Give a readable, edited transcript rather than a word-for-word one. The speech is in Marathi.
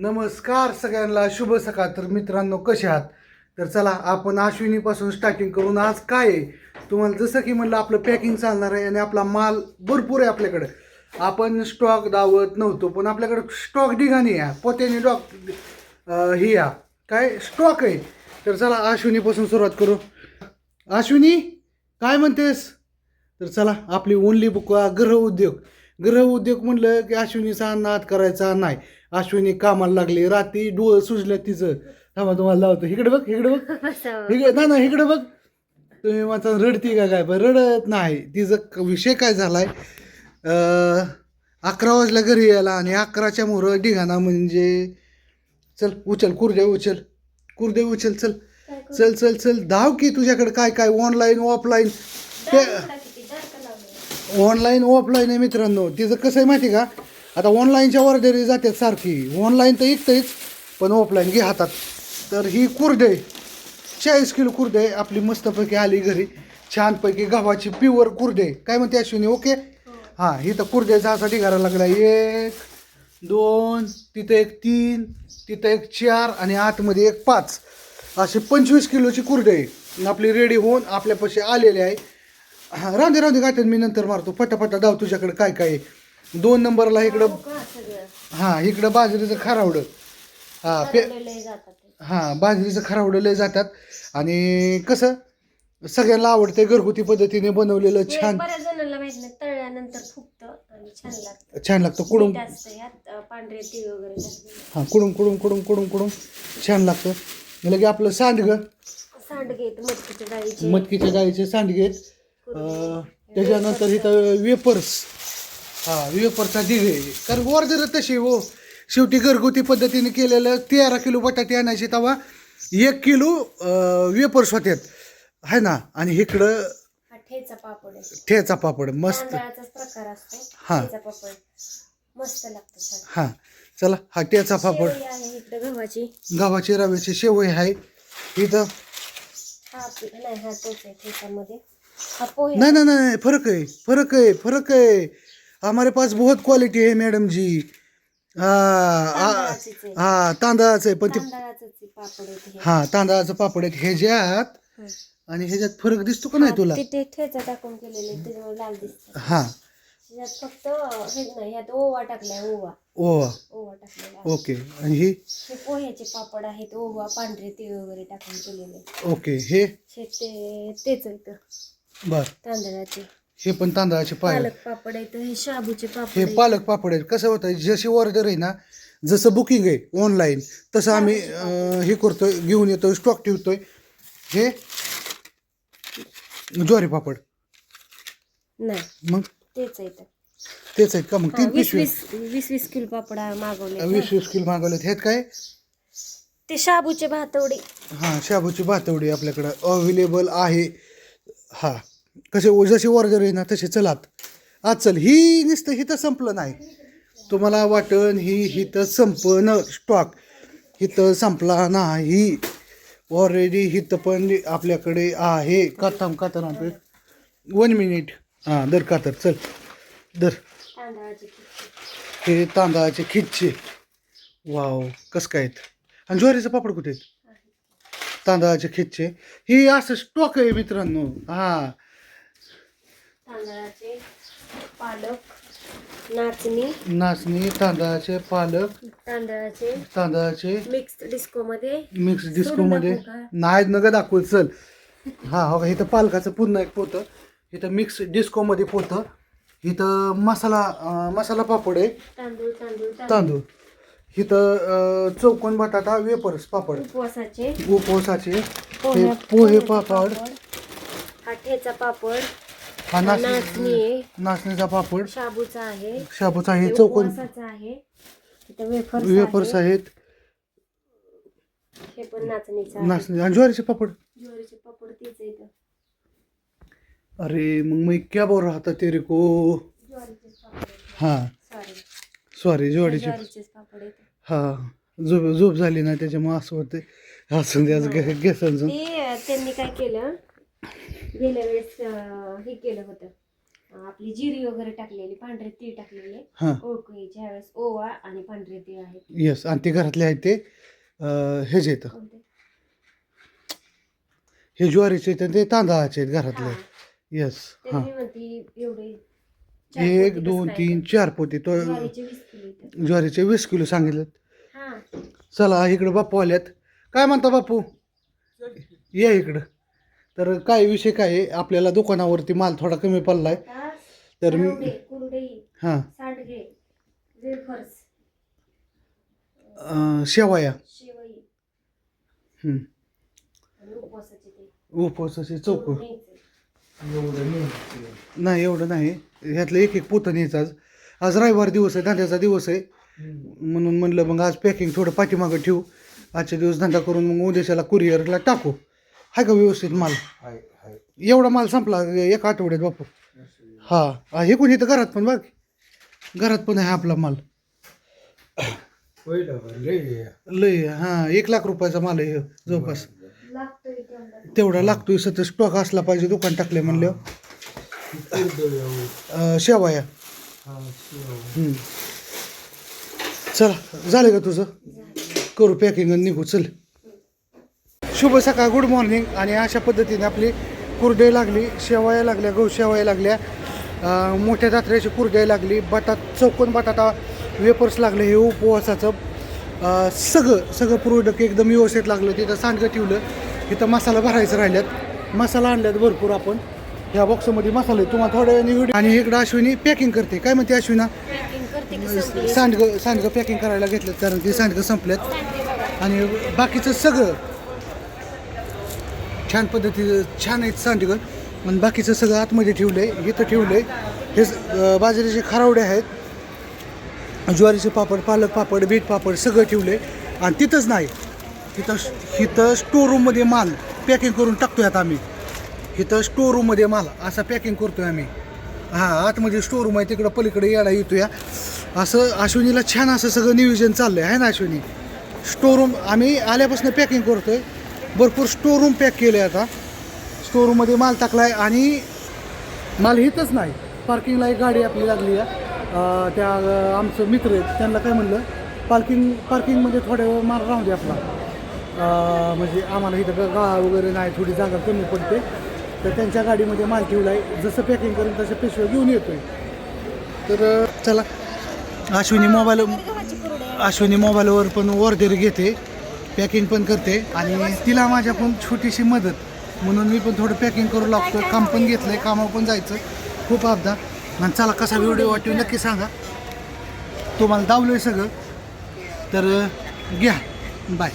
नमस्कार सगळ्यांना, शुभ सकाळ. तर मित्रांनो, कसे आहात? तर चला आपण अश्विनीपासून स्टार्टिंग करून आज काय आहे तुम्हाला जसं की म्हणलं आपलं पॅकिंग चालणार आहे आणि आपला माल भरपूर आहे आपल्याकडे. आपण स्टॉक दावत नव्हतो पण आपल्याकडे स्टॉक ढिगाणी आहे, पोत्याने ही या काय स्टॉक आहे. तर चला अश्विनीपासून सुरुवात करू. अश्विनी काय म्हणतेस? तर चला आपली ओनली बुक गृह उद्योग म्हणलं की अश्विनीचा नाद करायचा नाही. अश्विनी कामाला लागली, रात्री डोळं सुजल्या तिचं. थांबा तुम्हाला लावतो. इकडे बघ, इकडे बघ, इकडे ना इकडे बघ. तुम्ही माझा रडती का काय? पण रडत नाही. तिचं विषय काय झालाय, 11 वाजल्या घरी यायला आणि 11च्या मोहर ढिगाणा म्हणजे. चल उचल कुरडे उचल चल चल चल चल धाव की तुझ्याकडे काय काय ऑनलाईन ऑफलाईन. ते ऑनलाईन ऑफलाईन आहे मित्रांनो. तिचं कसं आहे माहिती का, आता ऑनलाईनच्या ऑर्डरी जातात सारखी. ऑनलाईन तर ऐकतंच पण ऑफलाईन घे हातात. तर ही कुरडे 40 किलो कुरडे आपली मस्तपैकी आली घरी. छानपैकी गव्हाची प्युअर कुरडे. काय म्हणते अश्विनी? ओके. हां, ही तर कुरड्याचा असा ढिगारा लागला. 1 2 तिथं एक 3 तिथं एक 4 आणि आतमध्ये एक 5 असे 25 किलोची कुरडे आपली रेडी होऊन आपल्यापाशी आलेले आहे. रांधे गाठ्यात मी नंतर मारतो. फटाफटा धाव तुझ्याकडे काय काय आहे. 2 नंबरला इकडं इकडं बाजरीचं खारावडं. बाजरीचं खारावडं लय जातात. आणि कसं सगळ्यांना आवडते घरगुती पद्धतीने बनवलेलं छान. छान लागतं कुडूम. कुडूम छान लागतं. लगे आपलं सांडगं मटकीच्या डाळीचे सांडगे. त्याच्यानंतर इथं वेपर्स. वेपरचा दिघे. कारण ऑर्डर तशी हो, शेवटी घरगुती पद्धतीने केलेलं. 13 किलो बटाटे आणायचे तेव्हा 1 किलो वेपर्स होतात आहे ना. आणि इकडं ठेचा पापड मस्त. हां हां चला, हा ठेचा पापड. गव्हाची रव्याची शेवई आहे इथं. नहीं फर्क है. हमारे पास बहुत क्वालिटी है मैडम जी. हाँ तांदळाचं आहे पण ते. हा तांदळाचं पापड आहे ह्याच्यात. आणि ह्याच्यात फरक दिसतो का नाही तुला? हा फक्त ओवा टाकलाय. ओवा ओके. आणि हे पोह्याचे पापड आहेत. ओवा पांढरे तीळ वगैरे टाकून केलेले. ओके. हे तेच बर. तांदळाचे हे पण तांदळाचे पालक पापड आहेत. हे शाबूचे पापड. हे पालक पापड आहेत. कसं होतं, जशी ऑर्डर आहे ना, जसं बुकिंग आहे ऑनलाईन तसं आम्ही हे करतोय, घेऊन येतोय, स्टॉक ठेवतोय. हे ज्वारी पापड नाही मग तेच आहेत का? मग 20 किलो पापड मागवले. 20 किलो मागवले. हे काय? ते शाबूचे भातवडी. हां शाबूची भातवडी आपल्याकडं अवेलेबल आहे. हा कसे जशी ऑर्डर आहे ना तसे. चलात आज चल. ही नुसतं हिथं संपलं नाही. तुम्हाला वाटण ही हिथं संपणं स्टॉक हिथं संपला नाही. ऑलरेडी हिथं पण आपल्याकडे आहे. कातर आणतोय 1 मिनिट. हां दर कातर चल दर. हे तांदळाचे खिच्चे. वाव कसं काय आहेत. आणि ज्वारीचं पापड कुठे आहेत? तांदळाचे खिच्चे. ही असं स्टॉक आहे मित्रांनो. हा तांदळाचे पालक नाचणी तांदळाचे पालक तांदळाचे मिक्स डिस्को मध्ये नाही नग दाखवू. चल हा हो. इथं पालकाचं पुन्हा एक पोतं. इथं मिक्स डिस्को मध्ये पोतं. इथं मसाला पापड आहे. तांदूळ. इथं चौकोन बटाटा वेपर्स पापड उपवासाचे. पोहे पापड. हा ठेचा पापड. हा नाचणीचा पापड. शाबूचा आहे. चौकोन वेपर्स आहेत. हे पण नाचणी. आणि ज्वारीचे पापड. अरे मग मैं क्या बोल रहा था तेरे को. हाँ सॉरी ज्वारीचे. हा झोप झाली ना त्याच्यामुळे असं होते. असं घे समजून. त्यांनी काय केलं गेल्या वेळेस हे केलं होतं आपली जिरी वगैरे टाकलेली, पांढरे तीळ टाकलेले, हां ओळखीच्या ह्यावेळेस ओवा आणि पांढरे तीळ आहेत. येस, आणि ते घरातले आहेत ते हे जे येतं कोणते? हे ज्वारीचे आहेत आणि ते तांदळाचे आहेत घरातले. हा येस. ते हां मी म्हणते एवढे 4 1 पोती 2 कसं काय 3 तर. 4 पोती तो ज्वारीचे 20 किलो येतात. ज्वारीचे 20 किलो सांगितलं. हा चला इकडं बापू आल्यात. काय म्हणता बापू, या इकडं. तर काय विषय काय आहे, आपल्याला दुकानावरती माल थोडा कमी पडलाय आता तर रवडे, कुरडई, हां सांडगे, वेफर्स, शेवया, शेवई हं, आणि उपवासाचे ते उपवासाचे चौक न्यायचे. नाही एवढं नाही, ह्यातलं एक एक पोतं न्यायचं. आज रविवार दिवस आहे, धंद्याचा दिवस आहे, म्हणून म्हणलं मग आज पॅकिंग थोडं पाठीमागं ठेवू. आजच्या दिवस धंदा करून मग उद्याच्याला कुरिअरला टाकू. हाय का व्यवस्थित माल? एवढा माल संपला एका आठवड्यात बापू. हा हे कोणी इथं घरात पण बघ, घरात पण आहे आपला माल लय. हां 1 लाख रुपयाचा माल आहे ह्यो जवळपास. लागतोय तेवढा. तेवढा लागतोय, सतत स्टॉक असला पाहिजे दुकान टाकले म्हणल्यावर. शेवया. हं. चला झालं का तुझं? करू पॅकिंग आणि निघू. चल. शुभ सकाळ, गुड मॉर्निंग. आणि अशा पद्धतीने आपली कुरडई लागली, शेवया लागल्या, गहू शेवया लागल्या, मोठ्या दात्र्याची कुरडई लागली, चौकोन बटाटा वेपर्स लागले, हे उपवासाचं सगळं प्रोडक्ट एकदम व्यवस्थित लागलं. तिथं सांडगं ठेवलं, तिथं मसाला भरायचं राहिल्यात, मसाला आणल्यात भरपूर. आपण ह्या बॉक्समध्ये मसाले तुम्हाला थोड्या वेळाने व्हिडिओ. आणि इकडं अश्विनी पॅकिंग करते. काय म्हणते अश्विना? पॅकिंग करते की संपली? सांडगं पॅकिंग करायला घेतलं कारण ती सांडगं संपल्यात. आणि बाकीचं सगळं छान पद्धतीचं छान आहेत सांडगं. आणि बाकीचं सगळं आतमध्ये ठेवलं आहे, इथं ठेवलं आहे. हे बाजरीचे खारावडे आहेत, ज्वारीचे पापड, पालक पापड, बीट पापड सगळं ठेवलं आहे. आणि तिथंच नाही, इथं स्टोरूममध्ये माल पॅकिंग करून टाकतोय आता आम्ही. इथं स्टोरूममध्ये माल असा पॅकिंग करतोय आम्ही. हां आतमध्ये स्टोरूम आहे, तिकडं पलीकडे यायला येतोय. असं अश्विनीला छान असं सगळं नियोजन चाललं आहे ना अश्विनी. स्टोरूम आम्ही आल्यापासून पॅकिंग करतोय, भरपूर स्टोरूम पॅक केलं आहे. आता स्टोरूममध्ये माल टाकला आहे. आणि माल इथंच नाही, पार्किंगला एक गाडी आपली लागली आहे. त्या आमचं मित्र आहेत, त्यांना काय म्हणलं पार्किंगमध्ये थोड्या वेळ माल राहू दे आपला, म्हणजे आम्हाला इथं गाळा वगैरे नाही, थोडी जागा कमी पडते. तर त्यांच्या गाडीमध्ये माल ठेवला आहे, जसं पॅकिंग करून तसं पिशव्या घेऊन येतोय. तर चला, अश्विनी मोबाईलवर पण ऑर्डर घेते, पॅकिंग पण करते. आणि तिला माझ्या पण छोटीशी मदत म्हणून मी पण थोडं पॅकिंग करू लागतो. काम पण घेतलं आहे, कामावर पण जायचं खूप अपदा. आणि चला कसा व्हिडिओ वाटतो नक्की सांगा. तुम्हाला दावलं आहे सगळं तर घ्या. बाय.